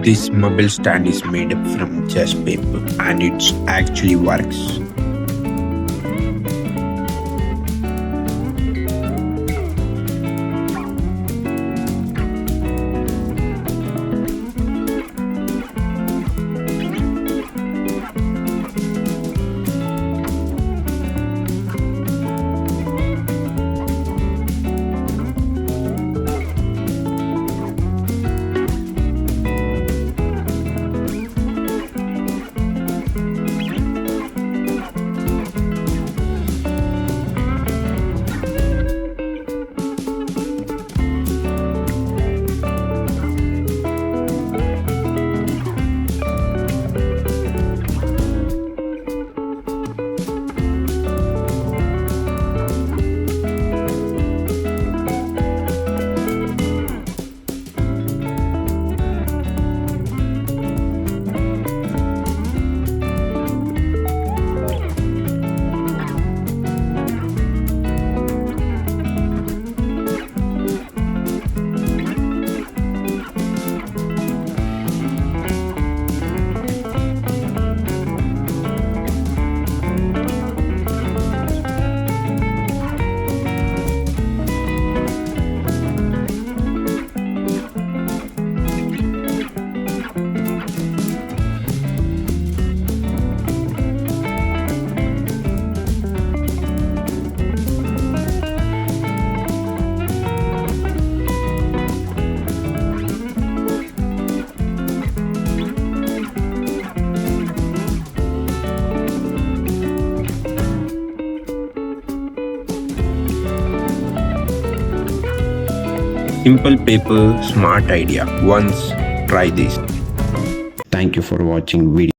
This mobile stand is made up from just paper and it actually works. Simple paper, smart idea. Once try this. Thank you for watching video.